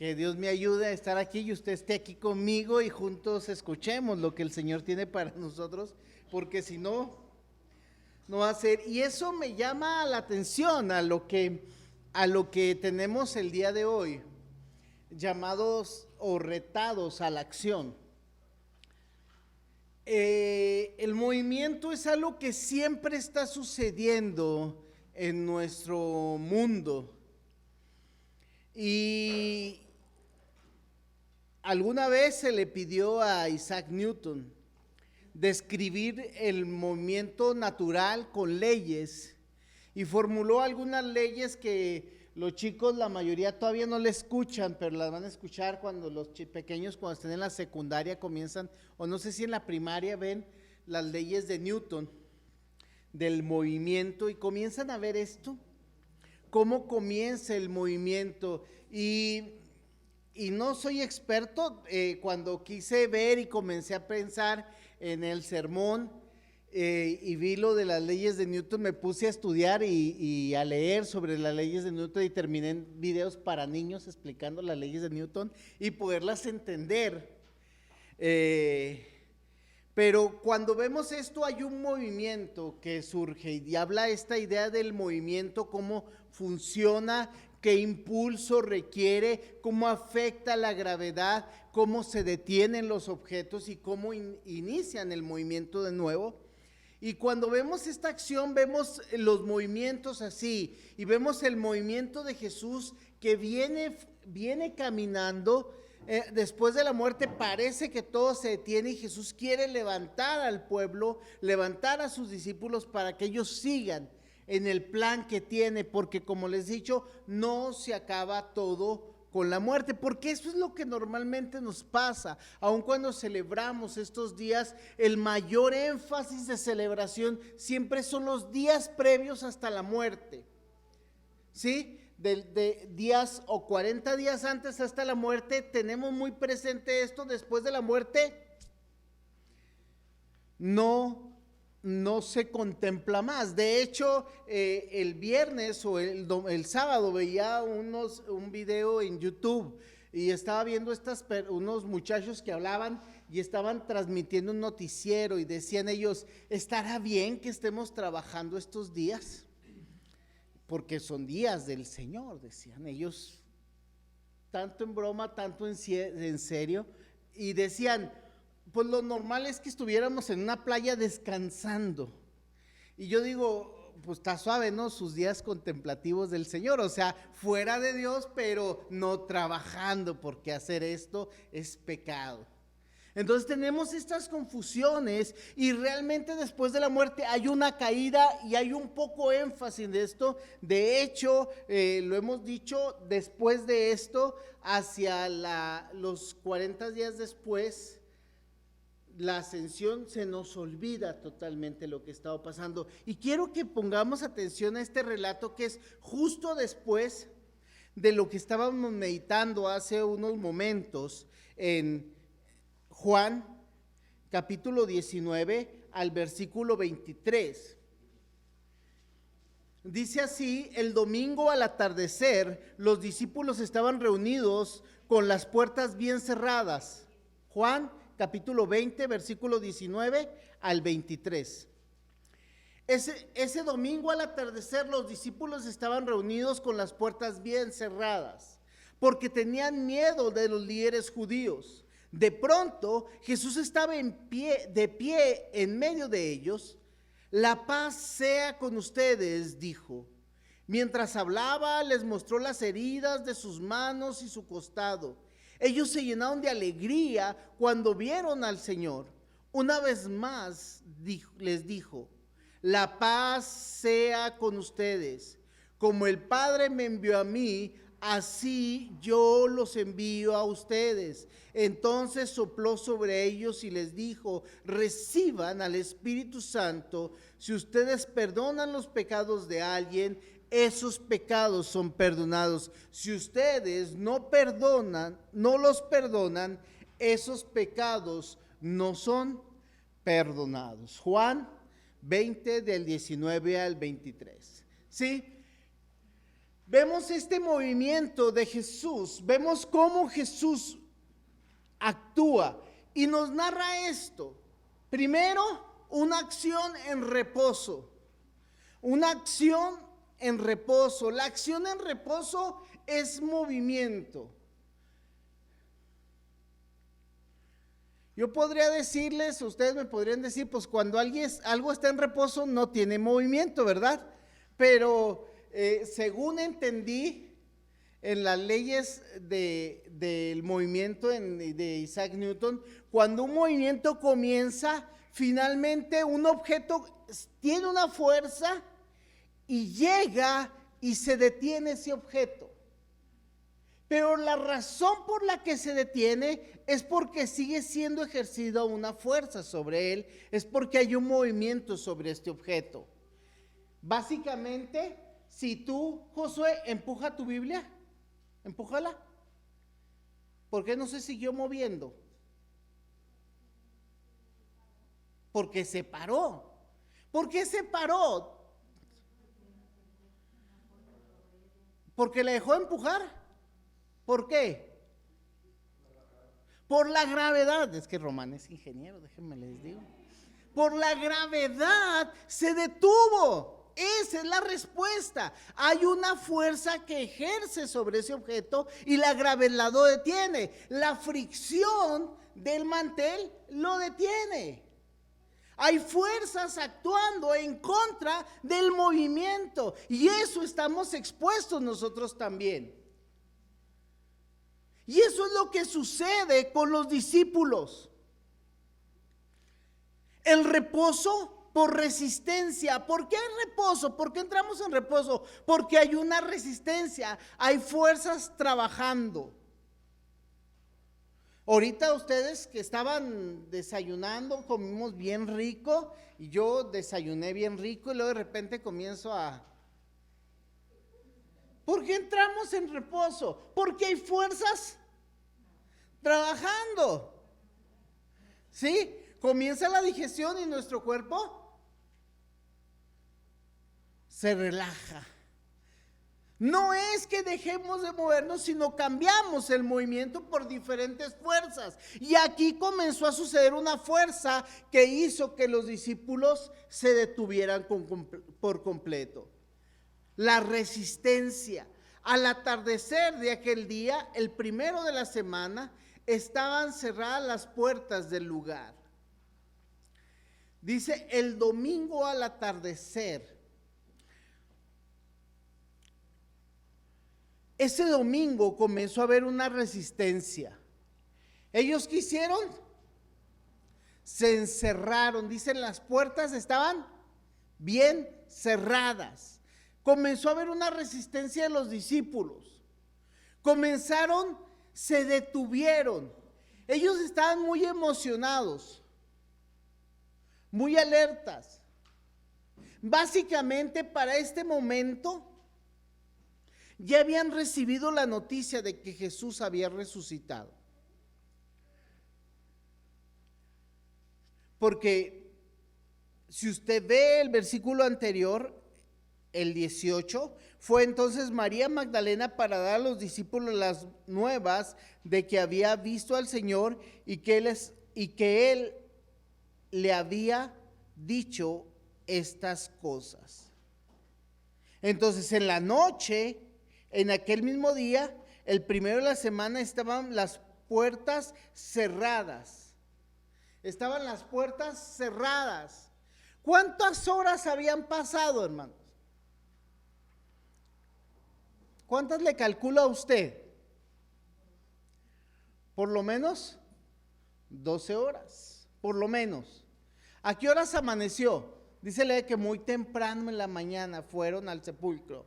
Que Dios me ayude a estar aquí y usted esté aquí conmigo y juntos escuchemos lo que el Señor tiene para nosotros, porque si no, no va a ser. Y eso me llama la atención a lo que tenemos el día de hoy, llamados o retados a la acción. El movimiento es algo que siempre está sucediendo en nuestro mundo. Y alguna vez se le pidió a Isaac Newton describir el movimiento natural con leyes y formuló algunas leyes que los chicos, la mayoría todavía no le escuchan, pero las van a escuchar cuando los pequeños, cuando estén en la secundaria, comienzan, o no sé si en la primaria, ven las leyes de Newton del movimiento y comienzan a ver esto, cómo comienza el movimiento. Y no soy experto, cuando quise ver y comencé a pensar en el sermón y vi lo de las leyes de Newton, me puse a estudiar y a leer sobre las leyes de Newton y terminé en videos para niños explicando las leyes de Newton y poderlas entender. Pero cuando vemos esto hay un movimiento que surge y habla esta idea del movimiento, cómo funciona, qué impulso requiere, cómo afecta la gravedad, cómo se detienen los objetos y cómo inician el movimiento de nuevo. Y cuando vemos esta acción, vemos los movimientos así, y vemos el movimiento de Jesús que viene caminando. Después de la muerte parece que todo se detiene y Jesús quiere levantar al pueblo, levantar a sus discípulos para que ellos sigan en el plan que tiene, porque como les he dicho, no se acaba todo con la muerte, porque eso es lo que normalmente nos pasa, aun cuando celebramos estos días. El mayor énfasis de celebración siempre son los días previos hasta la muerte, ¿sí? De días o 40 días antes hasta la muerte, tenemos muy presente esto. Después de la muerte no se contempla más. De hecho, el viernes o el sábado veía un video en YouTube y estaba viendo unos muchachos que hablaban y estaban transmitiendo un noticiero y decían ellos, ¿estará bien que estemos trabajando estos días? Porque son días del Señor, decían ellos, tanto en broma, tanto en serio, y decían, pues lo normal es que estuviéramos en una playa descansando. Y yo digo, pues está suave, ¿no? Sus días contemplativos del Señor, o sea, fuera de Dios, pero no trabajando, porque hacer esto es pecado. Entonces tenemos estas confusiones y realmente después de la muerte hay una caída y hay un poco énfasis de esto. De hecho, lo hemos dicho, después de esto, hacia los 40 días después, la ascensión, se nos olvida totalmente lo que estaba pasando. Y quiero que pongamos atención a este relato que es justo después de lo que estábamos meditando hace unos momentos en Juan capítulo 19 al versículo 23. Dice así: el domingo al atardecer, los discípulos estaban reunidos con las puertas bien cerradas. Juan capítulo 20, versículo 19 al 23. Ese domingo al atardecer, los discípulos estaban reunidos con las puertas bien cerradas, porque tenían miedo de los líderes judíos. De pronto, Jesús estaba de pie en medio de ellos. La paz sea con ustedes, dijo. Mientras hablaba, les mostró las heridas de sus manos y su costado. Ellos se llenaron de alegría cuando vieron al Señor. Una vez más les dijo: la paz sea con ustedes. Como el Padre me envió a mí, así yo los envío a ustedes. Entonces sopló sobre ellos y les dijo: reciban al Espíritu Santo. Si ustedes perdonan los pecados de alguien, esos pecados son perdonados. Si ustedes no los perdonan, esos pecados no son perdonados. Juan 20 del 19 al 23. ¿Sí? vemos este movimiento de Jesús, vemos cómo Jesús actúa y nos narra esto. Primero, una acción en reposo. Una acción en reposo. La acción en reposo es movimiento. Yo podría decirles, ustedes me podrían decir, pues cuando algo está en reposo no tiene movimiento, ¿verdad? Pero según entendí en las leyes del movimiento de Isaac Newton, cuando un movimiento comienza, finalmente un objeto tiene una fuerza y llega y se detiene ese objeto. Pero la razón por la que se detiene es porque sigue siendo ejercida una fuerza sobre él, es porque hay un movimiento sobre este objeto. Básicamente, si tú, Josué, empuja tu Biblia, empújala. ¿Por qué no se siguió moviendo? Porque se paró. ¿Por qué se paró? ¿Porque le dejó empujar? ¿Por qué? Por la gravedad. Es que Román es ingeniero, déjenme les digo. Por la gravedad se detuvo. Esa es la respuesta. Hay una fuerza que ejerce sobre ese objeto y la gravedad lo detiene. La fricción del mantel lo detiene. Hay fuerzas actuando en contra del movimiento y eso estamos expuestos nosotros también. Y eso es lo que sucede con los discípulos. El reposo por resistencia. ¿Por qué hay reposo? ¿Por qué entramos en reposo? Porque hay una resistencia, hay fuerzas trabajando. Ahorita ustedes que estaban desayunando, comimos bien rico y yo desayuné bien rico y luego de repente comienzo a... ¿Por qué entramos en reposo? Porque hay fuerzas trabajando. ¿Sí? Comienza la digestión y nuestro cuerpo se relaja. No es que dejemos de movernos, sino cambiamos el movimiento por diferentes fuerzas. Y aquí comenzó a suceder una fuerza que hizo que los discípulos se detuvieran por completo. La resistencia. Al atardecer de aquel día, el primero de la semana, estaban cerradas las puertas del lugar. Dice, el domingo al atardecer. Ese domingo comenzó a haber una resistencia. ¿Ellos qué hicieron? Se encerraron. Dicen, las puertas estaban bien cerradas. Comenzó a haber una resistencia de los discípulos. Se detuvieron. Ellos estaban muy emocionados, muy alertas. Básicamente para este momento ya habían recibido la noticia de que Jesús había resucitado. Porque si usted ve el versículo anterior, el 18, fue entonces María Magdalena para dar a los discípulos las nuevas de que había visto al Señor y que él le había dicho estas cosas. Entonces en la noche, en aquel mismo día, el primero de la semana, estaban las puertas cerradas. Estaban las puertas cerradas. ¿Cuántas horas habían pasado, hermanos? ¿Cuántas le calcula a usted? Por lo menos 12 horas, por lo menos. ¿A qué horas amaneció? Dícele que muy temprano en la mañana fueron al sepulcro.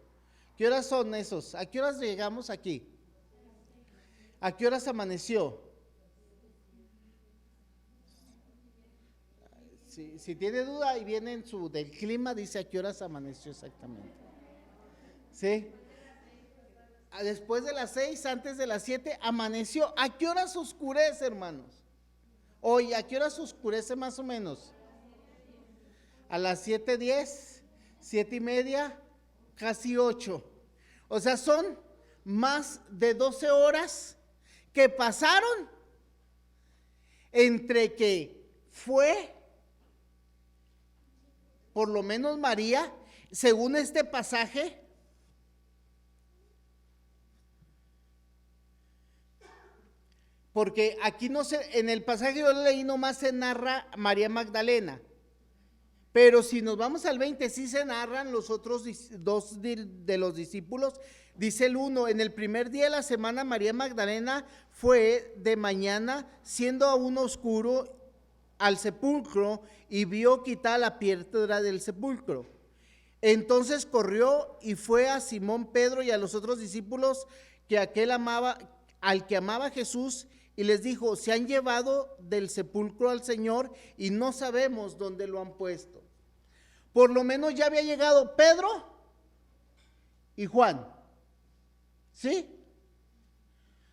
¿Qué horas son esos? ¿A qué horas llegamos aquí? ¿A qué horas amaneció? Si tiene duda y viene en del clima, dice a qué horas amaneció exactamente. ¿Sí? Después de las 6, antes de las 7, amaneció. ¿A qué horas oscurece, hermanos? Hoy, ¿a qué horas oscurece más o menos? A las 7:10, 7:30, casi 8. O sea, son más de 12 horas que pasaron entre que fue, por lo menos María, según este pasaje, porque aquí no se, en el pasaje yo leí nomás se narra María Magdalena, pero si nos vamos al 20 sí se narran los otros dos de los discípulos. Dice el 1, en el primer día de la semana María Magdalena fue de mañana, siendo aún oscuro, al sepulcro y vio quitada la piedra del sepulcro. Entonces corrió y fue a Simón Pedro y a los otros discípulos que al que amaba Jesús, y les dijo: se han llevado del sepulcro al Señor y no sabemos dónde lo han puesto. Por lo menos ya había llegado Pedro y Juan, ¿sí?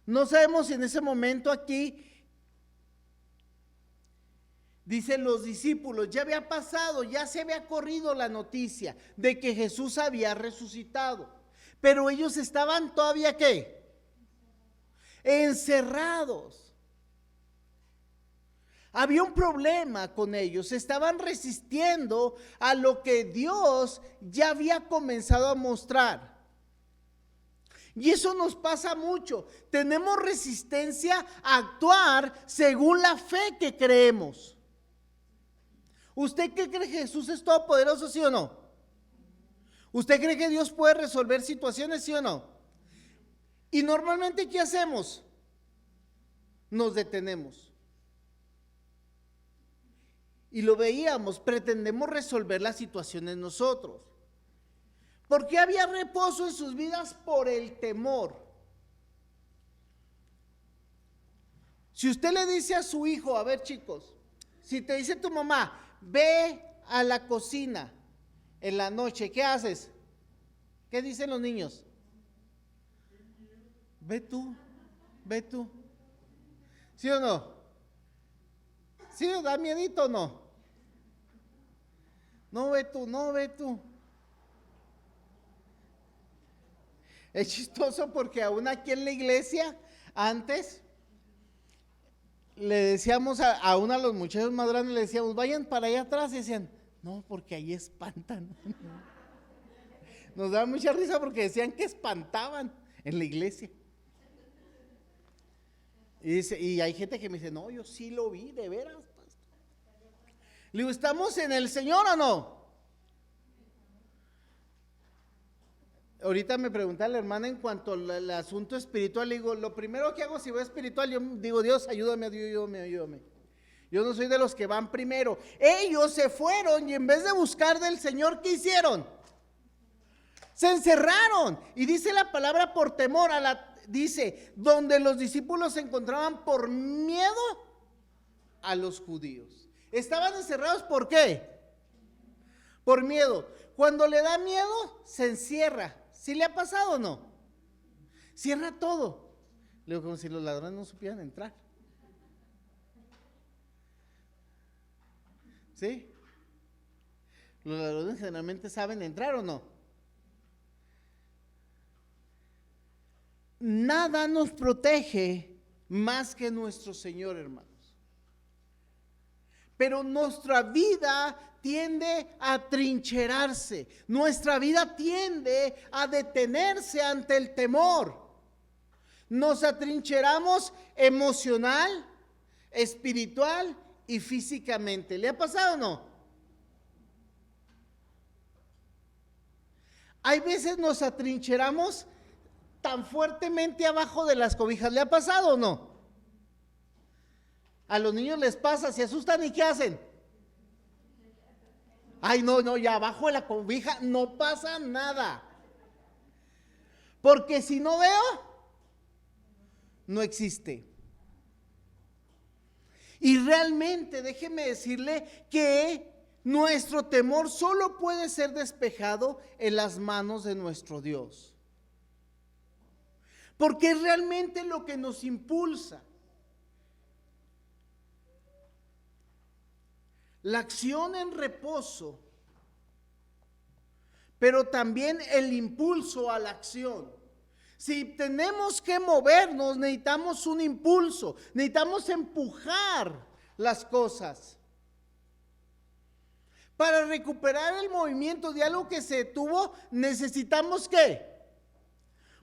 No sabemos si en ese momento aquí, dicen los discípulos, ya había pasado, ya se había corrido la noticia de que Jesús había resucitado, pero ellos estaban todavía, ¿qué? Encerrados. Había un problema con ellos, estaban resistiendo a lo que Dios ya había comenzado a mostrar. Y eso nos pasa mucho, tenemos resistencia a actuar según la fe que creemos. ¿Usted qué cree que Jesús es todopoderoso, sí o no? ¿Usted cree que Dios puede resolver situaciones, sí o no? Y normalmente, ¿qué hacemos? Nos detenemos. Y lo veíamos, pretendemos resolver las situaciones nosotros. ¿Por qué había reposo en sus vidas? Por el temor. Si usted le dice a su hijo, a ver chicos, si te dice tu mamá, ve a la cocina en la noche, ¿qué haces? ¿Qué dicen los niños? Ve tú, ve tú. ¿Sí o no? ¿Sí o da miedito o no? No, ve tú, no, ve tú. Es chistoso porque aún aquí en la iglesia, antes, le decíamos a uno de los muchachos más grandes, le decíamos, vayan para allá atrás, y decían, no, porque ahí espantan. Nos daba mucha risa porque decían que espantaban en la iglesia. Y hay gente que me dice, no, yo sí lo vi, de veras. Le digo, ¿estamos en el Señor o no? Ahorita me preguntaba la hermana en cuanto al asunto espiritual, le digo, lo primero que hago si voy espiritual, yo digo, Dios, ayúdame, ayúdame. Yo no soy de los que van primero. Ellos se fueron y en vez de buscar del Señor, ¿qué hicieron? Se encerraron. Y dice la palabra por temor, dice, donde los discípulos se encontraban por miedo a los judíos. Estaban encerrados, ¿por qué? Por miedo. Cuando le da miedo, se encierra. ¿Sí le ha pasado o no? Cierra todo. Le digo, como si los ladrones no supieran entrar. ¿Sí? Los ladrones generalmente saben entrar o no. Nada nos protege más que nuestro Señor, hermanos. Pero nuestra vida tiende a trincherarse, nuestra vida tiende a detenerse ante el temor. Nos atrincheramos emocional, espiritual y físicamente. ¿Le ha pasado o no? Hay veces nos atrincheramos tan fuertemente abajo de las cobijas. ¿Le ha pasado o no? A los niños les pasa, se asustan y ¿qué hacen? Ay, no, ya abajo de la cobija no pasa nada. Porque si no veo, no existe. Y realmente, déjeme decirle que nuestro temor solo puede ser despejado en las manos de nuestro Dios. Porque es realmente lo que nos impulsa. La acción en reposo pero también el impulso a la acción. Si tenemos que movernos, necesitamos un impulso, necesitamos empujar las cosas. Para recuperar el movimiento de algo que se detuvo, necesitamos ¿qué?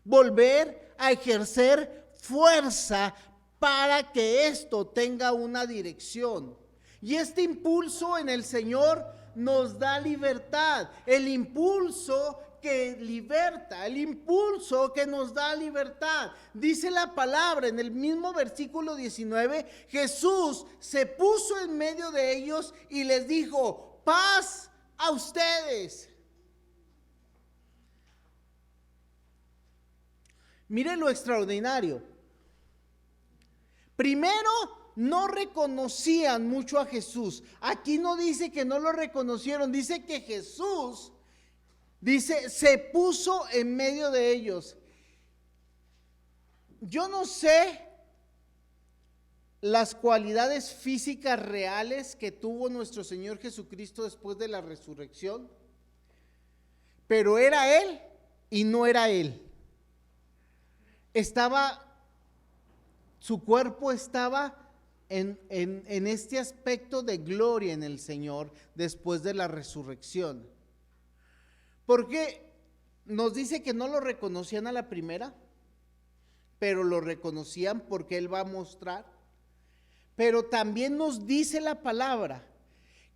Volver a ejercer fuerza para que esto tenga una dirección. Y este impulso en el Señor nos da libertad, el impulso que liberta, el impulso que nos da libertad. Dice la palabra en el mismo versículo 19, Jesús se puso en medio de ellos y les dijo: paz a ustedes. Miren lo extraordinario. Primero, no reconocían mucho a Jesús. Aquí no dice que no lo reconocieron, dice que Jesús, dice, se puso en medio de ellos. Yo no sé las cualidades físicas reales que tuvo nuestro Señor Jesucristo después de la resurrección, pero era Él y no era Él. Su cuerpo estaba en este aspecto de gloria en el Señor después de la resurrección. Porque nos dice que no lo reconocían a la primera, pero lo reconocían porque Él va a mostrar. Pero también nos dice la palabra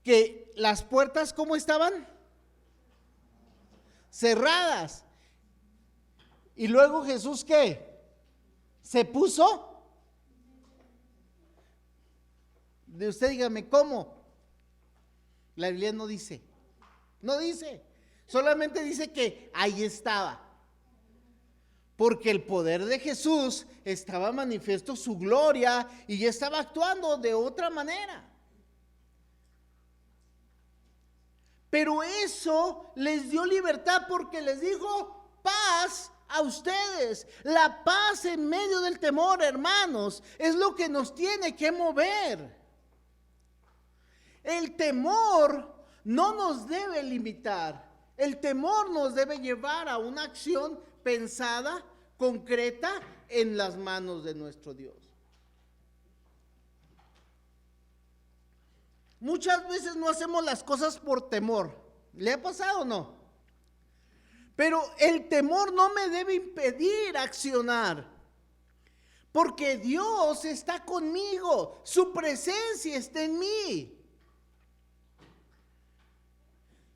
que las puertas, ¿cómo estaban? Cerradas. Y luego Jesús, ¿qué? Se puso. De usted dígame, ¿cómo? La Biblia no dice. No dice. Solamente dice que ahí estaba. Porque el poder de Jesús estaba manifiesto, su gloria, y ya estaba actuando de otra manera. Pero eso les dio libertad porque les dijo: paz a ustedes. La paz en medio del temor, hermanos, es lo que nos tiene que mover. El temor no nos debe limitar. El temor nos debe llevar a una acción pensada, concreta, en las manos de nuestro Dios. Muchas veces no hacemos las cosas por temor. ¿Le ha pasado o no? Pero el temor no me debe impedir accionar, porque Dios está conmigo, su presencia está en mí.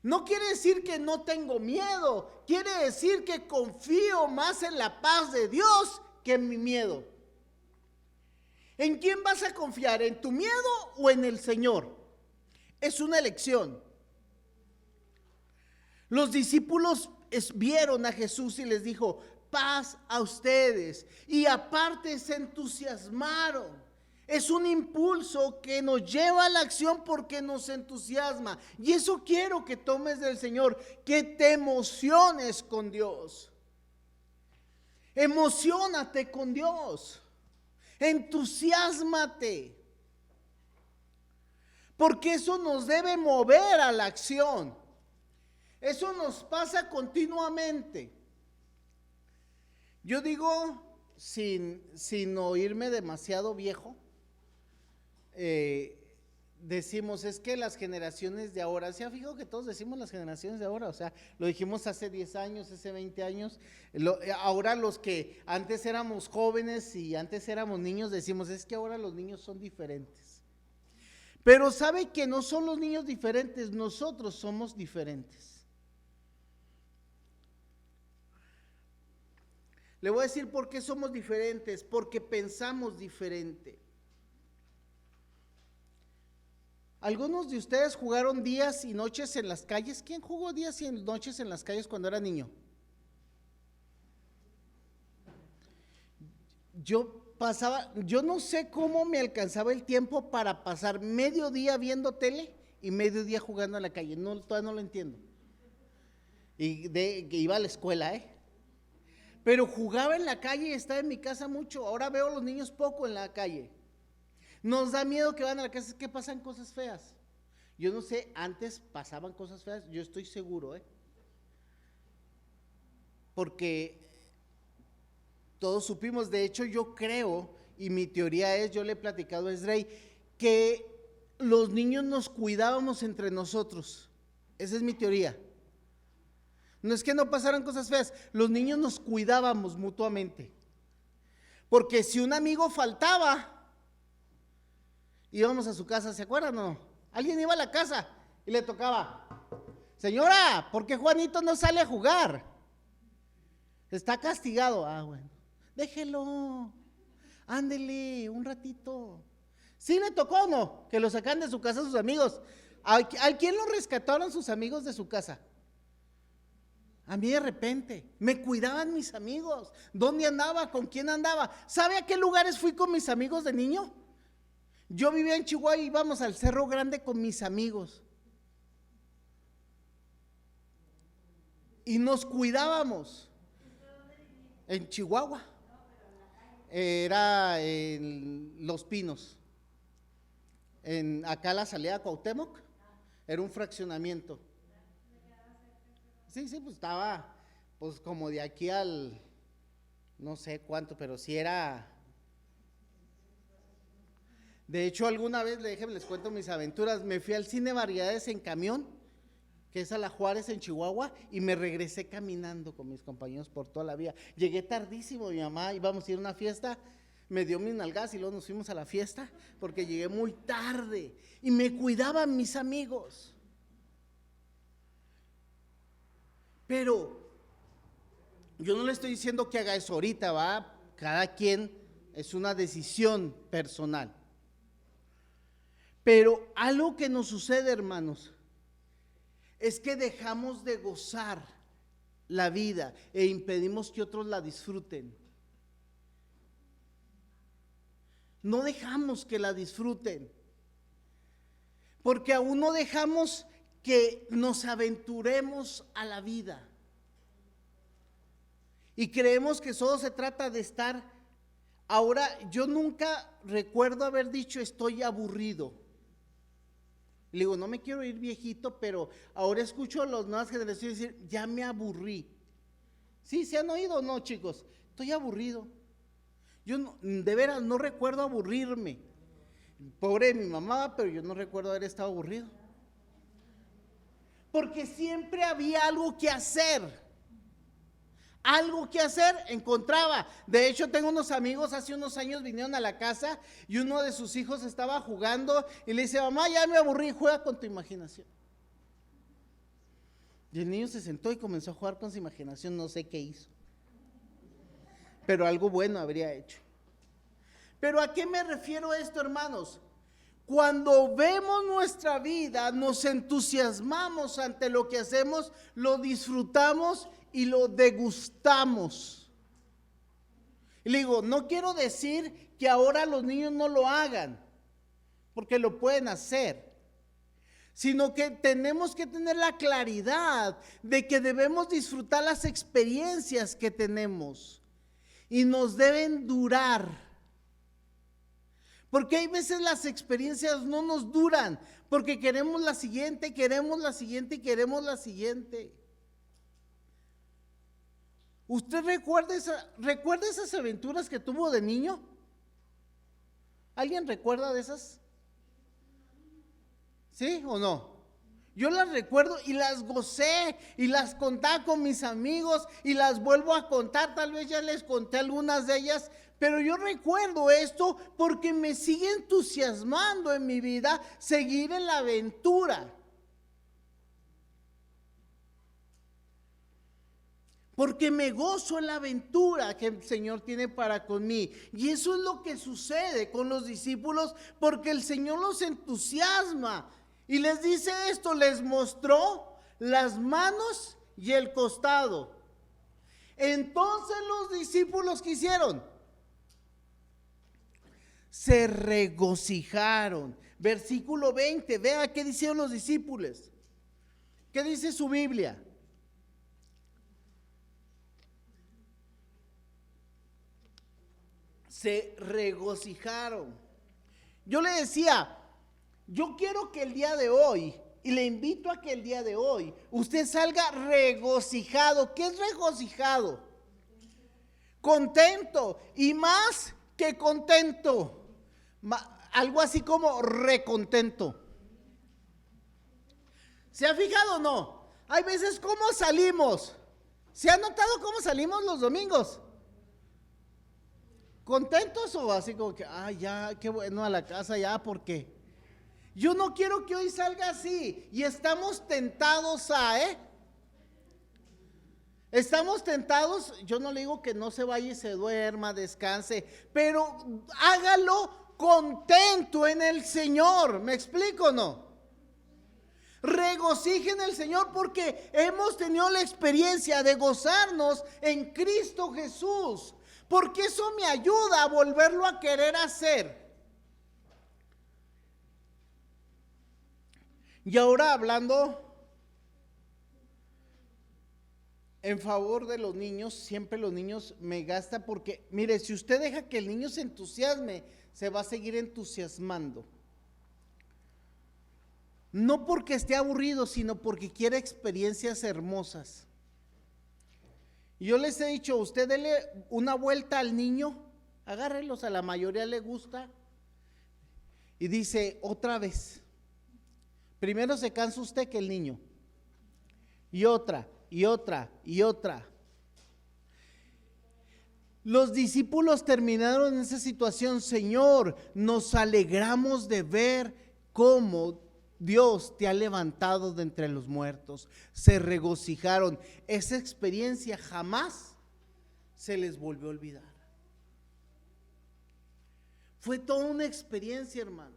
No quiere decir que no tengo miedo, quiere decir que confío más en la paz de Dios que en mi miedo. ¿En quién vas a confiar? ¿En tu miedo o en el Señor? Es una elección. Los discípulos vieron a Jesús y les dijo: paz a ustedes. Y aparte se entusiasmaron. Es un impulso que nos lleva a la acción porque nos entusiasma. Y eso quiero que tomes del Señor, que te emociones con Dios. Emociónate con Dios. Entusiásmate. Porque eso nos debe mover a la acción. Eso nos pasa continuamente. Yo digo, sin oírme demasiado viejo, decimos, es que las generaciones de ahora, ¿se ha fijado que todos decimos las generaciones de ahora? O sea, lo dijimos hace 10 años, hace 20 años, ahora los que antes éramos jóvenes y antes éramos niños, decimos, es que ahora los niños son diferentes. Pero ¿sabe que no son los niños diferentes? Nosotros somos diferentes. Le voy a decir por qué somos diferentes, porque pensamos diferente. Algunos de ustedes jugaron días y noches en las calles. ¿Quién jugó días y noches en las calles cuando era niño? Yo no sé cómo me alcanzaba el tiempo para pasar medio día viendo tele y medio día jugando en la calle. No, todavía no lo entiendo. Y que iba a la escuela, pero jugaba en la calle y estaba en mi casa mucho. Ahora veo a los niños poco en la calle. Nos da miedo que van a la casa, que pasan cosas feas. Yo no sé, antes pasaban cosas feas, yo estoy seguro, porque todos supimos, de hecho yo creo, y mi teoría es, yo le he platicado a Esrey, que los niños nos cuidábamos entre nosotros. Esa es mi teoría. No es que no pasaran cosas feas, los niños nos cuidábamos mutuamente. Porque si un amigo faltaba, íbamos a su casa, ¿se acuerdan o no? Alguien iba a la casa y le tocaba: señora, ¿por qué Juanito no sale a jugar? Está castigado. Ah, bueno, déjelo, ándele un ratito. ¿Sí le tocó o no? Que lo sacan de su casa sus amigos. ¿A quién lo rescataron sus amigos de su casa? A mí de repente, me cuidaban mis amigos. ¿Dónde andaba? ¿Con quién andaba? ¿Sabe a qué lugares fui con mis amigos de niño? Yo vivía en Chihuahua y íbamos al Cerro Grande con mis amigos. Y nos cuidábamos. En Chihuahua. Era en Los Pinos. Acá la salida a Cuauhtémoc. Era un fraccionamiento. Sí, pues estaba, pues como de aquí al, no sé cuánto, pero sí era. De hecho, alguna vez, les cuento mis aventuras, me fui al Cine Variedades en camión, que es a la Juárez en Chihuahua, y me regresé caminando con mis compañeros por toda la vía. Llegué tardísimo, mi mamá, íbamos a ir a una fiesta, me dio mis nalgas y luego nos fuimos a la fiesta, porque llegué muy tarde, y me cuidaban mis amigos. Pero yo no le estoy diciendo que haga eso ahorita, ¿va? Cada quien, es una decisión personal. Pero algo que nos sucede, hermanos, es que dejamos de gozar la vida e impedimos que otros la disfruten. No dejamos que la disfruten, porque aún no dejamos que nos aventuremos a la vida y creemos que solo se trata de estar. Ahora, yo nunca recuerdo haber dicho estoy aburrido. Le digo, no me quiero ir viejito, pero ahora escucho a las nuevas generaciones decir, ya me aburrí. ¿Sí? ¿Se han oído o no, chicos? Estoy aburrido. Yo no, de veras no recuerdo aburrirme. Pobre de mi mamá, pero yo no recuerdo haber estado aburrido. Porque siempre había algo que hacer. Algo que hacer encontraba. De hecho, tengo unos amigos, hace unos años vinieron a la casa y uno de sus hijos estaba jugando y le dice, mamá, ya me aburrí, juega con tu imaginación. Y el niño se sentó y comenzó a jugar con su imaginación, no sé qué hizo, pero algo bueno habría hecho. Pero ¿a qué me refiero esto, hermanos? Cuando vemos nuestra vida, nos entusiasmamos ante lo que hacemos, lo disfrutamos y lo degustamos. Y le digo, no quiero decir que ahora los niños no lo hagan, porque lo pueden hacer, sino que tenemos que tener la claridad de que debemos disfrutar las experiencias que tenemos y nos deben durar. Porque hay veces las experiencias no nos duran, porque queremos la siguiente, queremos la siguiente y queremos la siguiente. ¿Usted recuerda esas aventuras que tuvo de niño? ¿Alguien recuerda de esas? ¿Sí o no? Yo las recuerdo y las gocé y las contaba con mis amigos y las vuelvo a contar, tal vez ya les conté algunas de ellas, pero yo recuerdo esto porque me sigue entusiasmando en mi vida seguir en la aventura. Porque me gozo en la aventura que el Señor tiene para conmigo. Y eso es lo que sucede con los discípulos, porque el Señor los entusiasma. Y les dice esto, les mostró las manos y el costado. Entonces los discípulos, ¿qué hicieron? Se regocijaron. Versículo 20, vea qué dijeron los discípulos. ¿Qué dice su Biblia? Se regocijaron. Yo le decía, yo quiero que el día de hoy Y le invito a que el día de hoy usted salga regocijado. ¿Qué es regocijado? Contento, y más que contento, algo así como recontento. ¿Se ha fijado o no? Hay veces cómo salimos. ¿Se ha notado cómo salimos los domingos? ¿Contentos o así como que, ya, qué bueno a la casa ya, porque yo no quiero que hoy salga así? Y estamos tentados estamos tentados, yo no le digo que no se vaya y se duerma, descanse, pero hágalo contento en el Señor. ¿Me explico o no? Regocije en el Señor, porque hemos tenido la experiencia de gozarnos en Cristo Jesús, porque eso me ayuda a volverlo a querer hacer. Y ahora hablando en favor de los niños, siempre los niños me gasta, porque mire, si usted deja que el niño se entusiasme, se va a seguir entusiasmando. No porque esté aburrido, sino porque quiere experiencias hermosas. Yo les he dicho, usted dele una vuelta al niño, agárrelos, a la mayoría le gusta, y dice otra vez. Primero se cansa usted que el niño, y otra, y otra, y otra. Los discípulos terminaron en esa situación. Señor, nos alegramos de ver cómo Dios te ha levantado de entre los muertos. Se regocijaron. Esa experiencia jamás se les volvió a olvidar. Fue toda una experiencia, hermanos.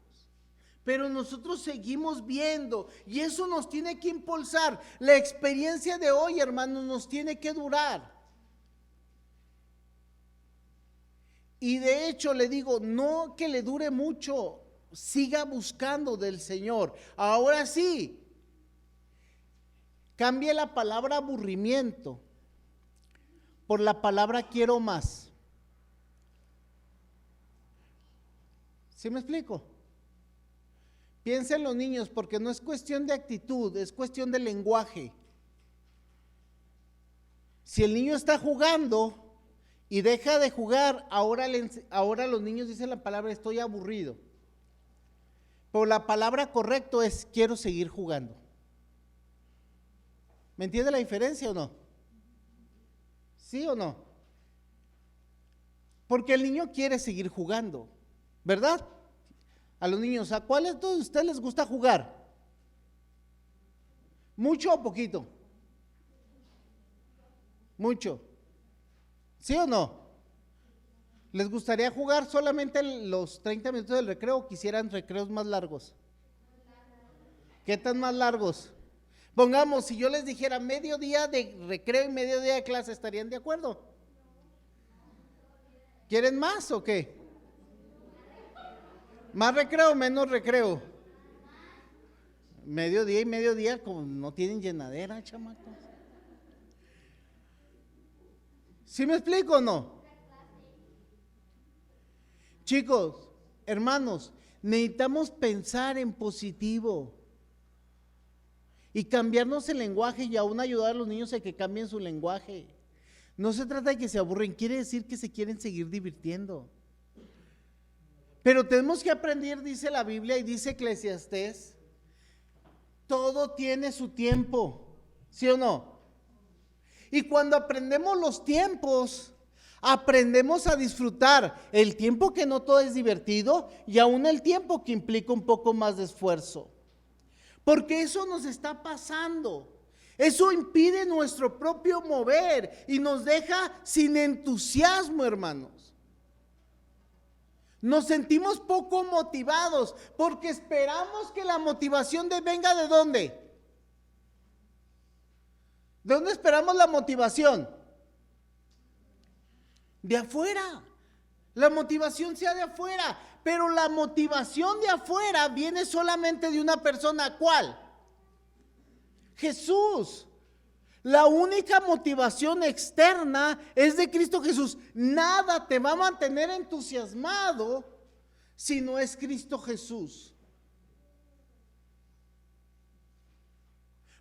Pero nosotros seguimos viendo, y eso nos tiene que impulsar. La experiencia de hoy, hermanos, nos tiene que durar. Y de hecho le digo, no que le dure mucho, siga buscando del Señor. Ahora sí, cambie la palabra aburrimiento por la palabra quiero más. ¿Sí me explico? Piensa en los niños, porque no es cuestión de actitud, es cuestión de lenguaje. Si el niño está jugando y deja de jugar, ahora los niños dicen la palabra estoy aburrido. Pero la palabra correcta es quiero seguir jugando. ¿Me entiende la diferencia o no? ¿Sí o no? Porque el niño quiere seguir jugando, ¿verdad? A los niños, ¿a cuáles de ustedes les gusta jugar? ¿Mucho o poquito? Mucho. ¿Sí o no? ¿Les gustaría jugar solamente los 30 minutos del recreo o quisieran recreos más largos? ¿Qué tan más largos? Pongamos, si yo les dijera medio día de recreo y medio día de clase, ¿estarían de acuerdo? ¿Quieren más o qué? ¿Más recreo o menos recreo? Medio día y medio día, como no tienen llenadera, chamacos. ¿Sí me explico o no? Chicos, hermanos, necesitamos pensar en positivo y cambiarnos el lenguaje, y aún ayudar a los niños a que cambien su lenguaje. No se trata de que se aburren, quiere decir que se quieren seguir divirtiendo. Pero tenemos que aprender, dice la Biblia y dice Eclesiastés, todo tiene su tiempo, ¿sí o no? Y cuando aprendemos los tiempos, aprendemos a disfrutar el tiempo que no todo es divertido, y aún el tiempo que implica un poco más de esfuerzo. Porque eso nos está pasando. Eso impide nuestro propio mover y nos deja sin entusiasmo, hermanos. Nos sentimos poco motivados porque esperamos que la motivación venga ¿de dónde? ¿De dónde esperamos la motivación? De afuera. La motivación sea de afuera, pero la motivación de afuera viene solamente de una persona. ¿Cuál? Jesús. La única motivación externa es de Cristo Jesús. Nada te va a mantener entusiasmado si no es Cristo Jesús.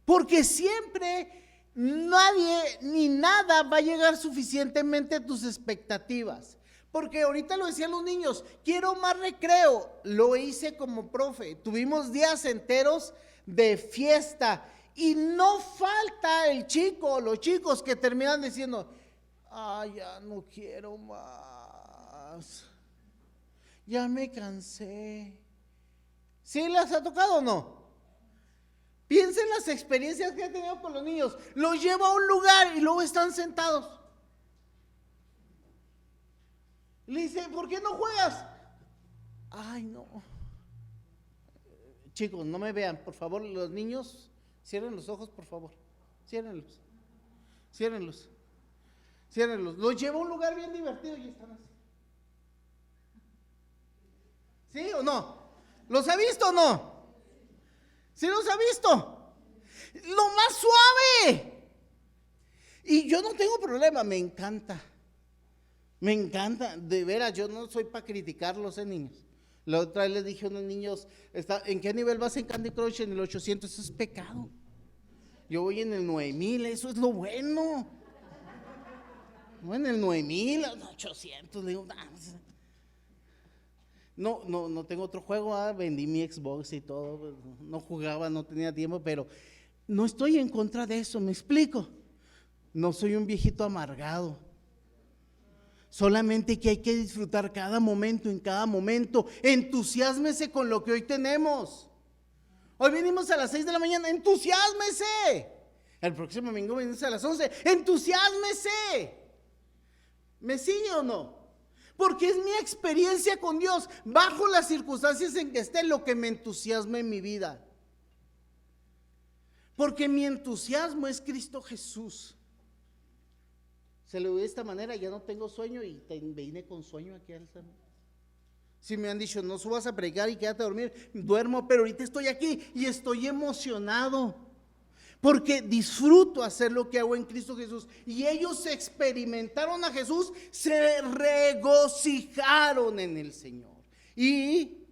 Porque siempre nadie ni nada va a llegar suficientemente a tus expectativas. Porque ahorita lo decían los niños, quiero más recreo. Lo hice como profe, tuvimos días enteros de fiesta y no falta el chico o los chicos que terminan diciendo, ya no quiero más, ya me cansé. ¿Sí les ha tocado o no? Piensen en las experiencias que he tenido con los niños. Los llevo a un lugar y luego están sentados. Le dice, ¿por qué no juegas? Ay, no. Chicos, no me vean, por favor, los niños, cierren los ojos, por favor. Ciérrenlos. Ciérrenlos. Ciérrenlos. Los llevo a un lugar bien divertido y están así. ¿Sí o no? ¿Los ha visto o no? ¿Sí los ha visto? Lo más suave. Y yo no tengo problema, me encanta. Me encanta, de veras, yo no soy para criticarlos, niños. La otra vez les dije a unos niños, ¿en qué nivel vas en Candy Crush? En el 800, eso es pecado. Yo voy en el 9000, eso es lo bueno. No, en el 9000, 800, digo, no tengo otro juego, vendí mi Xbox y todo, no jugaba, no tenía tiempo, pero no estoy en contra de eso, ¿me explico? No soy un viejito amargado. Solamente que hay que disfrutar cada momento, en cada momento. Entusiásmese con lo que hoy tenemos. Hoy venimos a las 6 de la mañana, entusiásmese. El próximo domingo venimos a las 11, entusiásmese. ¿Me sigue o no? Porque es mi experiencia con Dios, bajo las circunstancias en que esté, lo que me entusiasma en mi vida. Porque mi entusiasmo es Cristo Jesús. Se lo doy de esta manera, ya no tengo sueño y vine con sueño aquí al salón. Si me han dicho, no subas a predicar y quédate a dormir, duermo, pero ahorita estoy aquí y estoy emocionado. Porque disfruto hacer lo que hago en Cristo Jesús. Y ellos experimentaron a Jesús, se regocijaron en el Señor. Y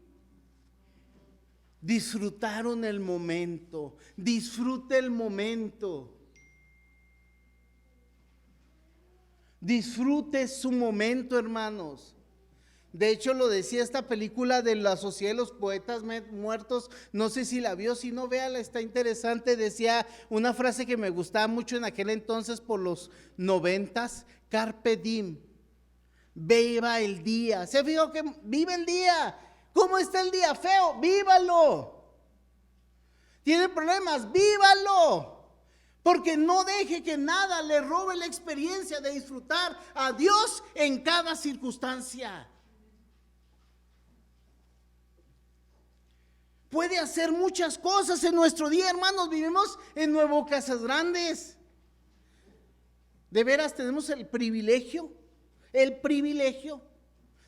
disfrutaron el momento. Disfrute el momento. Disfrute su momento, hermanos. De hecho, lo decía esta película de la Sociedad de los Poetas Muertos, no sé si la vio, si no, véala, está interesante. Decía una frase que me gustaba mucho en aquel entonces por los 90s, Carpe diem, viva el día. ¿Se fijó que vive el día? ¿Cómo está el día? Feo, vívalo. ¿Tiene problemas? Vívalo. Porque no deje que nada le robe la experiencia de disfrutar a Dios en cada circunstancia. Puede hacer muchas cosas en nuestro día, hermanos. Vivimos en Nuevo Casas Grandes. De veras tenemos el privilegio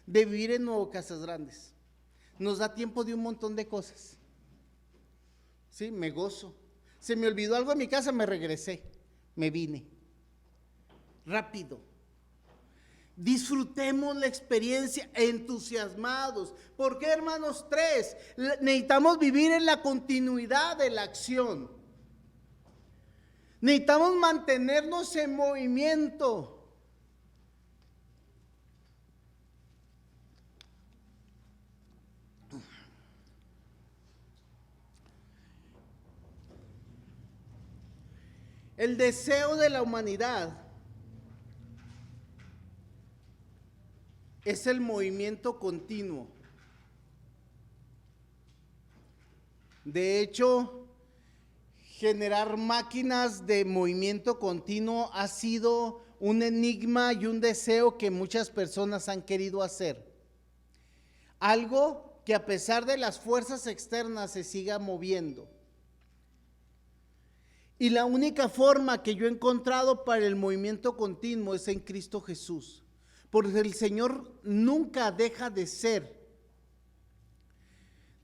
de vivir en Nuevo Casas Grandes. Nos da tiempo de un montón de cosas. Sí, me gozo. Se me olvidó algo en mi casa, me regresé, me vine. Rápido. Disfrutemos la experiencia entusiasmados. ¿Por qué, hermanos? 3, necesitamos vivir en la continuidad de la acción. Necesitamos mantenernos en movimiento. El deseo de la humanidad es el movimiento continuo. De hecho, generar máquinas de movimiento continuo ha sido un enigma y un deseo que muchas personas han querido hacer. Algo que a pesar de las fuerzas externas se siga moviendo. Y la única forma que yo he encontrado para el movimiento continuo es en Cristo Jesús. Porque el Señor nunca deja de ser.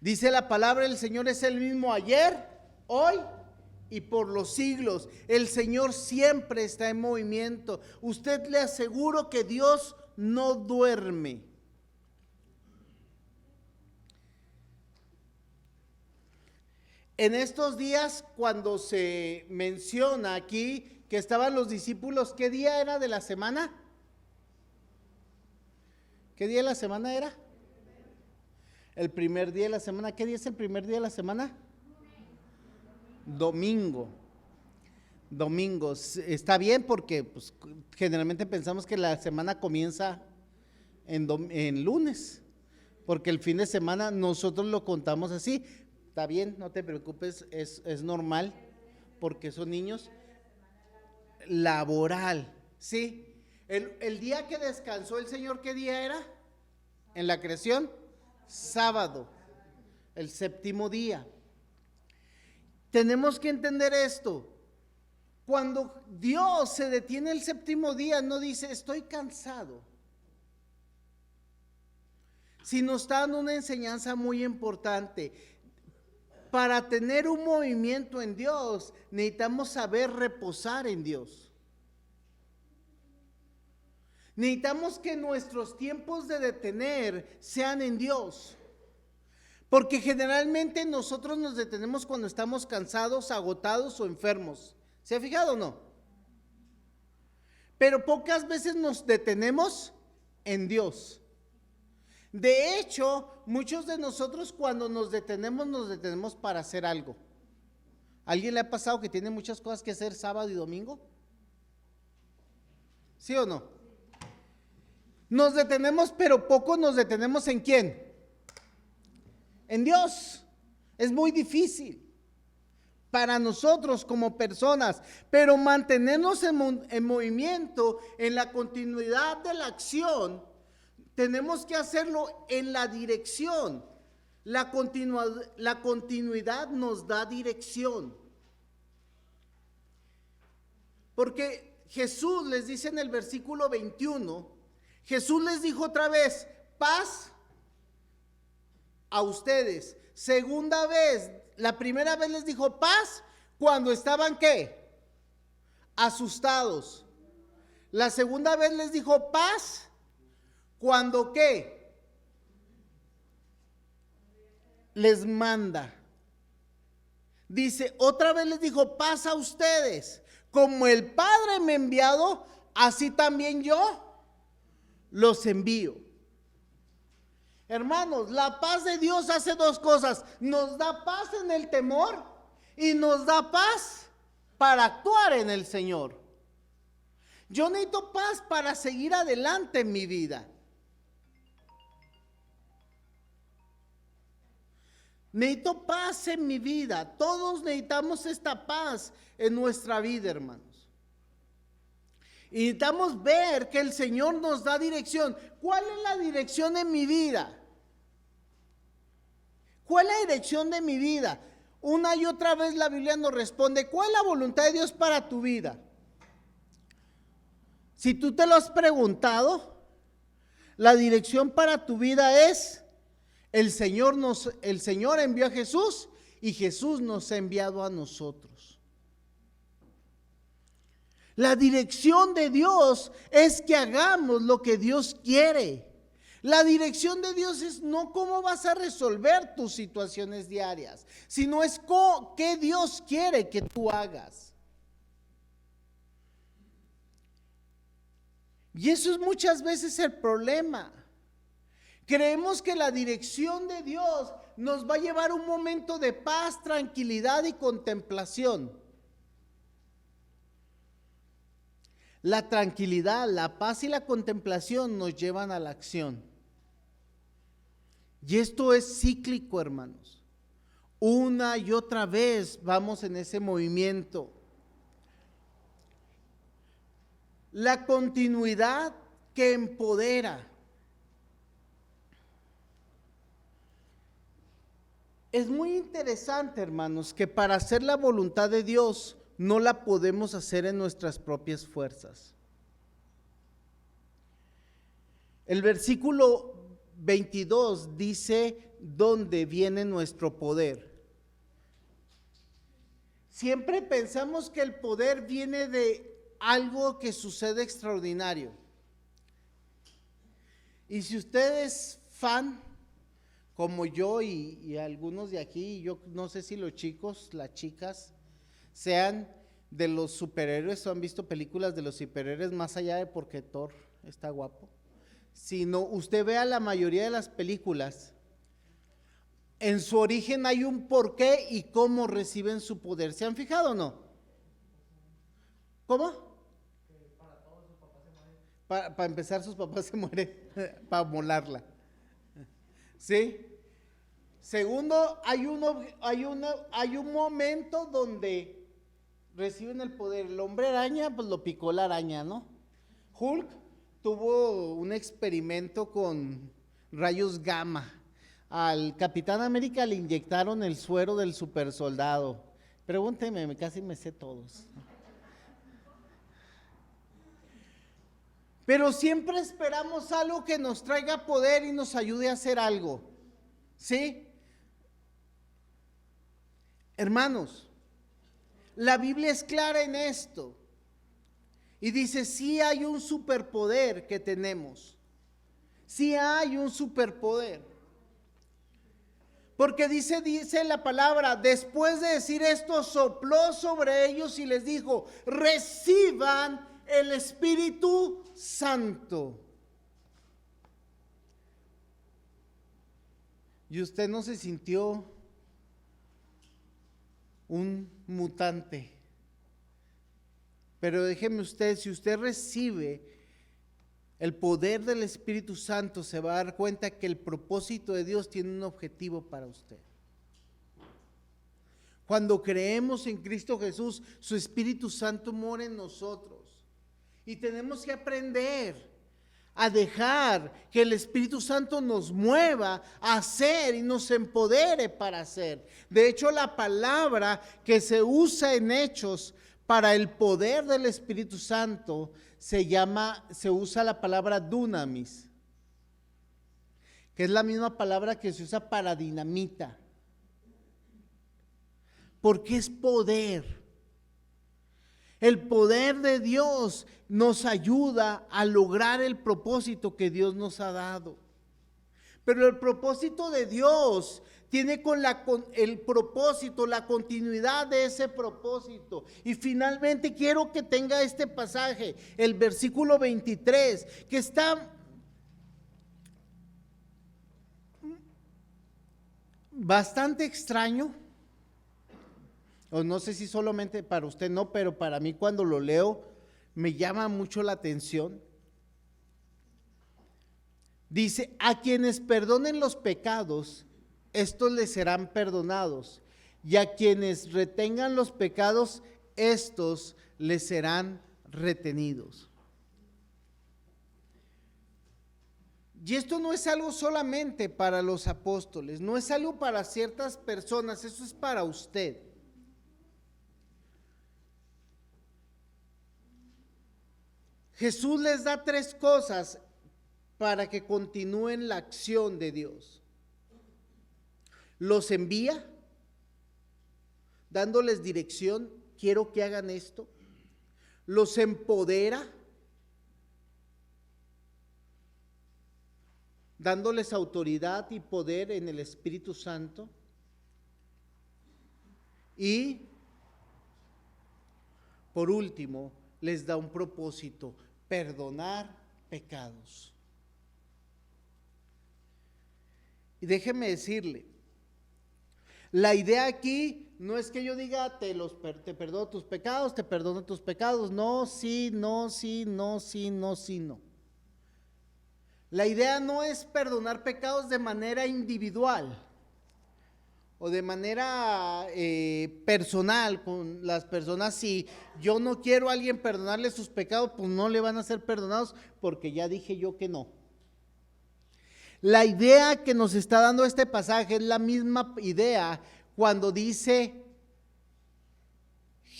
Dice la palabra, el Señor es el mismo ayer, hoy y por los siglos. El Señor siempre está en movimiento. Usted le aseguro que Dios no duerme. En estos días, cuando se menciona aquí que estaban los discípulos, ¿qué día era de la semana? ¿Qué día de la semana era? El primer día de la semana. ¿Qué día es el primer día de la semana? Domingo. Domingo. Está bien porque pues, generalmente pensamos que la semana comienza en lunes, porque el fin de semana nosotros lo contamos así. Está bien, no te preocupes, es normal, porque son niños. Laboral, ¿sí? El día que descansó el Señor, ¿qué día era? En la creación, sábado, el séptimo día. Tenemos que entender esto. Cuando Dios se detiene el séptimo día, no dice estoy cansado, sino está dando una enseñanza muy importante. Para tener un movimiento en Dios, necesitamos saber reposar en Dios. Necesitamos que nuestros tiempos de detener sean en Dios. Porque generalmente nosotros nos detenemos cuando estamos cansados, agotados o enfermos. ¿Se ha fijado o no? Pero pocas veces nos detenemos en Dios. De hecho, muchos de nosotros cuando nos detenemos para hacer algo. ¿A alguien le ha pasado que tiene muchas cosas que hacer sábado y domingo? ¿Sí o no? Nos detenemos, pero poco nos detenemos ¿en quién? En Dios. Es muy difícil para nosotros como personas, pero mantenernos en movimiento, en la continuidad de la acción, tenemos que hacerlo en la dirección. La continuidad nos da dirección. Porque Jesús les dice en el versículo 21, Jesús les dijo otra vez, paz a ustedes. Segunda vez, la primera vez les dijo paz cuando estaban ¿qué? Asustados. La segunda vez les dijo paz cuando ¿qué? Les manda. Dice, otra vez les dijo, paz a ustedes. Como el Padre me ha enviado, así también yo los envío. Hermanos, la paz de Dios hace dos cosas. Nos da paz en el temor y nos da paz para actuar en el Señor. Yo necesito paz para seguir adelante en mi vida. Necesito paz en mi vida. Todos necesitamos esta paz en nuestra vida, hermanos. Y necesitamos ver que el Señor nos da dirección. ¿Cuál es la dirección en mi vida? ¿Cuál es la dirección de mi vida? Una y otra vez la Biblia nos responde, ¿cuál es la voluntad de Dios para tu vida? Si tú te lo has preguntado, la dirección para tu vida es, el Señor envió a Jesús y Jesús nos ha enviado a nosotros. La dirección de Dios es que hagamos lo que Dios quiere. La dirección de Dios es no cómo vas a resolver tus situaciones diarias, sino es qué Dios quiere que tú hagas. Y eso es muchas veces el problema. Creemos que la dirección de Dios nos va a llevar a un momento de paz, tranquilidad y contemplación. La tranquilidad, la paz y la contemplación nos llevan a la acción. Y esto es cíclico, hermanos. Una y otra vez vamos en ese movimiento. La continuidad que empodera. Es muy interesante, hermanos, que para hacer la voluntad de Dios no la podemos hacer en nuestras propias fuerzas. El versículo 22 dice dónde viene nuestro poder. Siempre pensamos que el poder viene de algo que sucede extraordinario. Y si usted es fan, como yo y algunos de aquí, yo no sé si los chicos, las chicas, sean de los superhéroes o han visto películas de los superhéroes más allá de porque Thor está guapo, sino usted vea la mayoría de las películas, en su origen hay un porqué y cómo reciben su poder. ¿Se han fijado o no? ¿Cómo? Para empezar, sus papás se mueren para molarla. ¿Sí? Segundo, hay un momento donde reciben el poder. El hombre araña, pues lo picó la araña, ¿no? Hulk tuvo un experimento con rayos gamma. Al Capitán América le inyectaron el suero del super soldado. Pregúnteme, casi me sé todos. Pero siempre esperamos algo que nos traiga poder y nos ayude a hacer algo. ¿Sí? Hermanos, la Biblia es clara en esto. Y dice, sí hay un superpoder que tenemos. Sí hay un superpoder. Porque dice la palabra, después de decir esto, sopló sobre ellos y les dijo, reciban el Espíritu Santo. Y usted no se sintió un mutante. Pero déjeme usted, si usted recibe el poder del Espíritu Santo, se va a dar cuenta que el propósito de Dios tiene un objetivo para usted. Cuando creemos en Cristo Jesús, su Espíritu Santo mora en nosotros. Y tenemos que aprender a dejar que el Espíritu Santo nos mueva a hacer y nos empodere para hacer. De hecho, la palabra que se usa en Hechos para el poder del Espíritu Santo se usa la palabra dunamis, que es la misma palabra que se usa para dinamita, porque es poder. El poder de Dios nos ayuda a lograr el propósito que Dios nos ha dado. Pero el propósito de Dios tiene con el propósito, la continuidad de ese propósito. Y finalmente quiero que tenga este pasaje, el versículo 23, que está bastante extraño. O no sé si solamente para usted no, pero para mí cuando lo leo me llama mucho la atención. Dice, a quienes perdonen los pecados, estos les serán perdonados, y a quienes retengan los pecados, estos les serán retenidos. Y esto no es algo solamente para los apóstoles, no es algo para ciertas personas, eso es para usted. Jesús les da 3 cosas para que continúen la acción de Dios. Los envía, dándoles dirección, quiero que hagan esto. Los empodera, dándoles autoridad y poder en el Espíritu Santo. Y, por último, les da un propósito: perdonar pecados. Y déjeme decirle, la idea aquí no es que yo diga te perdono tus pecados, te perdono tus pecados, no, sí, no, sí, no, sí, no, sí, no. La idea no es perdonar pecados de manera individual o de manera personal con las personas. Si yo no quiero a alguien perdonarle sus pecados, pues no le van a ser perdonados porque ya dije yo que no. La idea que nos está dando este pasaje es la misma idea cuando dice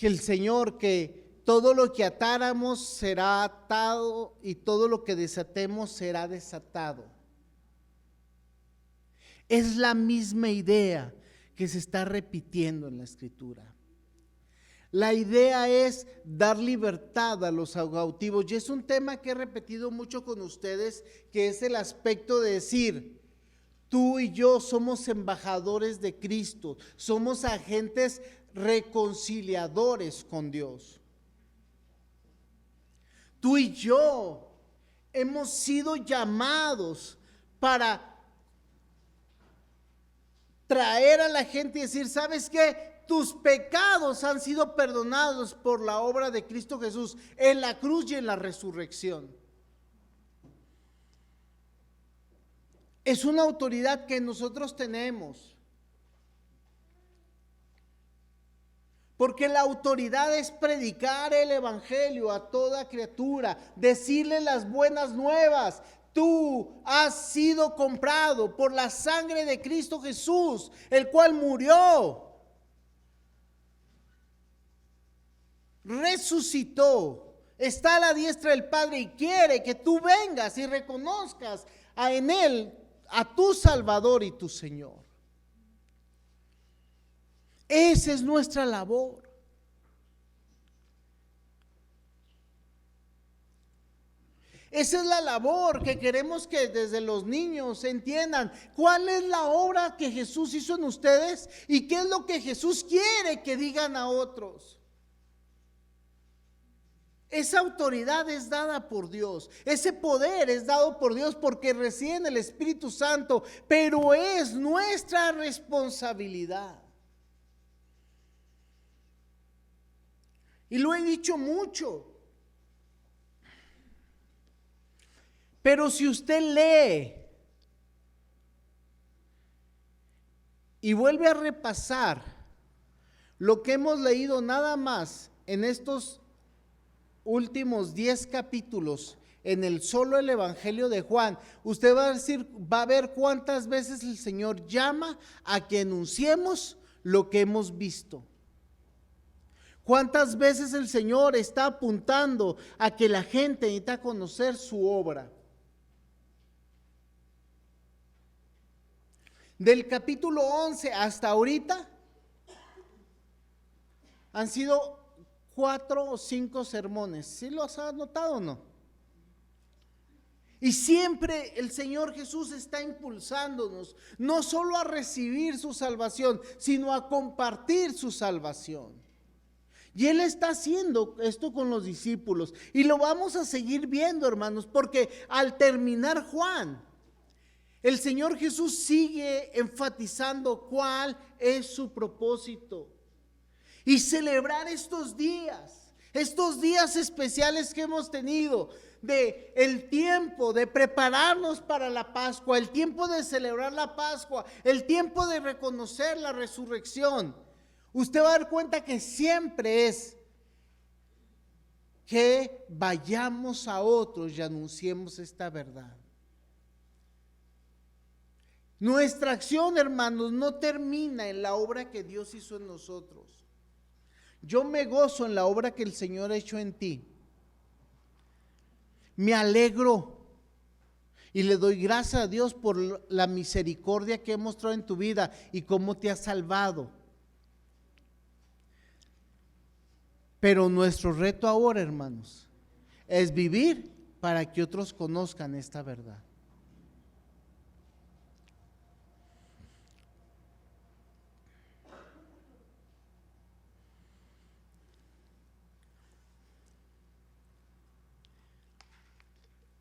el Señor que todo lo que atáramos será atado y todo lo que desatemos será desatado. Es la misma idea que se está repitiendo en la Escritura. La idea es dar libertad a los cautivos, y es un tema que he repetido mucho con ustedes, que es el aspecto de decir, Tú y yo somos embajadores de Cristo, somos agentes reconciliadores con Dios. Tú y yo hemos sido llamados para traer a la gente y decir, ¿sabes qué? Tus pecados han sido perdonados por la obra de Cristo Jesús en la cruz y en la resurrección. Es una autoridad que nosotros tenemos. Porque la autoridad es predicar el evangelio a toda criatura, decirle las buenas nuevas. Tú has sido comprado por la sangre de Cristo Jesús, el cual murió, resucitó, está a la diestra del Padre y quiere que tú vengas y reconozcas en Él a tu Salvador y tu Señor. Esa es nuestra labor. Esa es la labor que queremos que desde los niños entiendan. ¿Cuál es la obra que Jesús hizo en ustedes? ¿Y qué es lo que Jesús quiere que digan a otros? Esa autoridad es dada por Dios. Ese poder es dado por Dios porque reciben el Espíritu Santo. Pero es nuestra responsabilidad. Y lo he dicho mucho. Pero si usted lee y vuelve a repasar lo que hemos leído nada más en estos últimos 10 capítulos, en el solo el Evangelio de Juan, usted va a ver cuántas veces el Señor llama a que anunciemos lo que hemos visto. ¿Cuántas veces el Señor está apuntando a que la gente necesita conocer su obra? Del capítulo 11 hasta ahorita han sido 4 o 5 sermones. ¿Sí los has notado o no? Y siempre el Señor Jesús está impulsándonos no solo a recibir su salvación, sino a compartir su salvación. Y Él está haciendo esto con los discípulos. Y lo vamos a seguir viendo, hermanos, porque al terminar Juan, el Señor Jesús sigue enfatizando cuál es su propósito. Y celebrar estos días especiales que hemos tenido, de el tiempo de prepararnos para la Pascua, el tiempo de celebrar la Pascua, el tiempo de reconocer la resurrección. Usted va a dar cuenta que siempre es que vayamos a otros y anunciemos esta verdad. Nuestra acción, hermanos, no termina en la obra que Dios hizo en nosotros. Yo me gozo en la obra que el Señor ha hecho en ti. Me alegro y le doy gracias a Dios por la misericordia que ha mostrado en tu vida y cómo te ha salvado. Pero nuestro reto ahora, hermanos, es vivir para que otros conozcan esta verdad.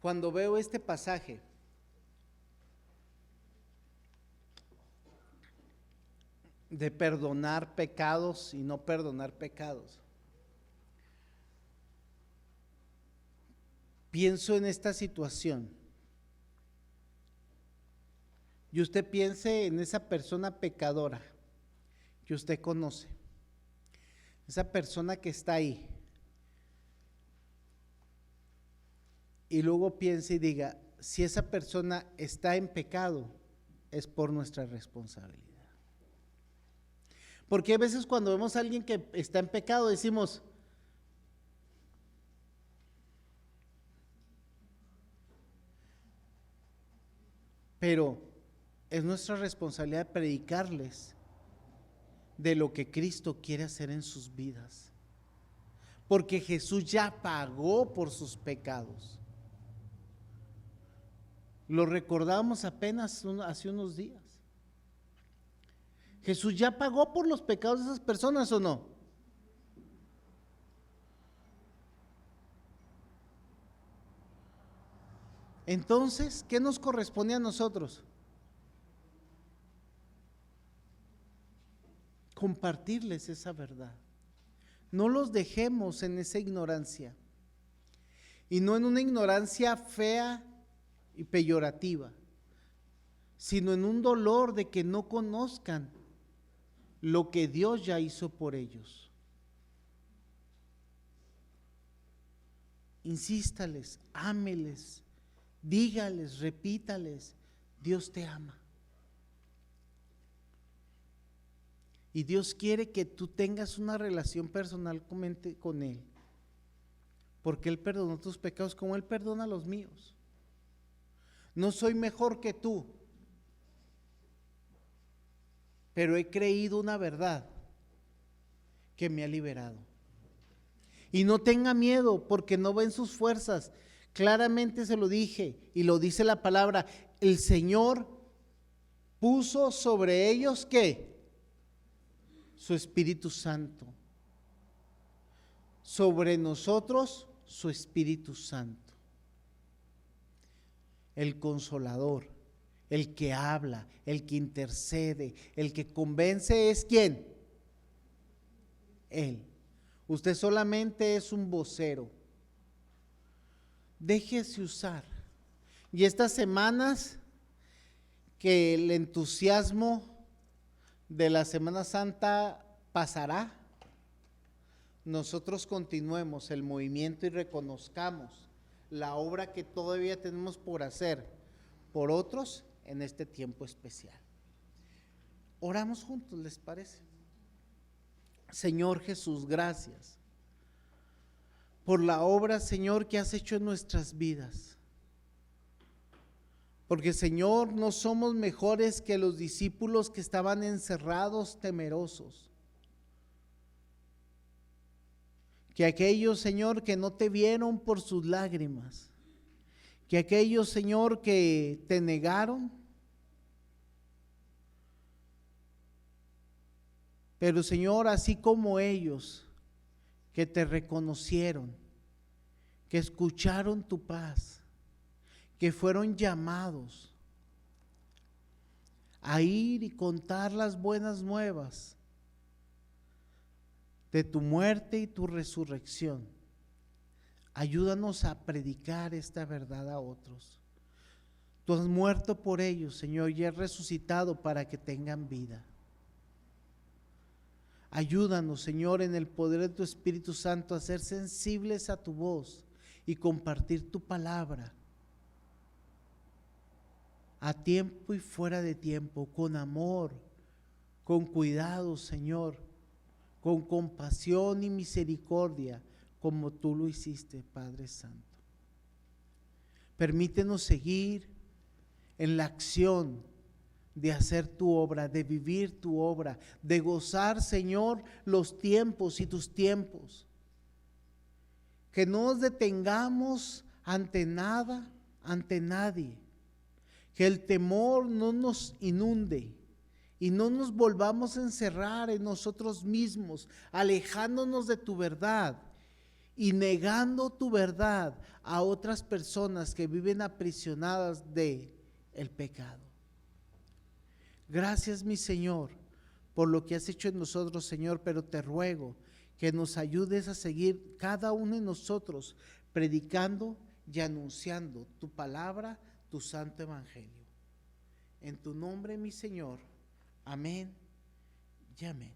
Cuando veo este pasaje, de perdonar pecados y no perdonar pecados, pienso en esta situación. Y usted piense en esa persona pecadora que usted conoce, esa persona que está ahí. Y luego piense y diga, si esa persona está en pecado, es por nuestra responsabilidad. Porque a veces cuando vemos a alguien que está en pecado decimos, pero es nuestra responsabilidad predicarles de lo que Cristo quiere hacer en sus vidas. Porque Jesús ya pagó por sus pecados. Lo recordamos apenas hace unos días. Jesús ya pagó por los pecados de esas personas, ¿o no? Entonces, ¿qué nos corresponde a nosotros? Compartirles esa verdad. No los dejemos en esa ignorancia, y no en una ignorancia fea y peyorativa, sino en un dolor de que no conozcan lo que Dios ya hizo por ellos. Insístales, ámeles, dígales, repítales, Dios te ama. Y Dios quiere que tú tengas una relación personal con Él, porque Él perdonó tus pecados como Él perdona los míos. No soy mejor que tú, pero he creído una verdad que me ha liberado. Y no tenga miedo, porque no ven sus fuerzas. Claramente se lo dije, y lo dice la palabra, el Señor puso sobre ellos, ¿qué? Su Espíritu Santo. Sobre nosotros, su Espíritu Santo. El Consolador, el que habla, el que intercede, el que convence, ¿es quién? Él. Usted solamente es un vocero. Déjese usar. Y estas semanas que el entusiasmo de la Semana Santa pasará, nosotros continuemos el movimiento y reconozcamos la obra que todavía tenemos por hacer por otros en este tiempo especial. Oramos juntos, ¿les parece? Señor Jesús, gracias por la obra, Señor, que has hecho en nuestras vidas. Porque, Señor, no somos mejores que los discípulos que estaban encerrados, temerosos. Que aquellos, Señor, que no te vieron por sus lágrimas. Que aquellos, Señor, que te negaron. Pero, Señor, así como ellos que te reconocieron, que escucharon tu paz, que fueron llamados a ir y contar las buenas nuevas de tu muerte y tu resurrección. Ayúdanos a predicar esta verdad a otros. Tú has muerto por ellos, Señor, y has resucitado para que tengan vida. Ayúdanos, Señor, en el poder de tu Espíritu Santo a ser sensibles a tu voz y compartir tu palabra a tiempo y fuera de tiempo, con amor, con cuidado, Señor, con compasión y misericordia, como tú lo hiciste, Padre Santo. Permítenos seguir en la acción de hacer tu obra, de vivir tu obra, de gozar, Señor, los tiempos y tus tiempos. Que no nos detengamos ante nada, ante nadie. Que el temor no nos inunde y no nos volvamos a encerrar en nosotros mismos, alejándonos de tu verdad y negando tu verdad a otras personas que viven aprisionadas de el pecado. Gracias, mi Señor, por lo que has hecho en nosotros, Señor, pero te ruego que nos ayudes a seguir cada uno de nosotros predicando y anunciando tu palabra, tu santo evangelio. En tu nombre, mi Señor. Amén y amén.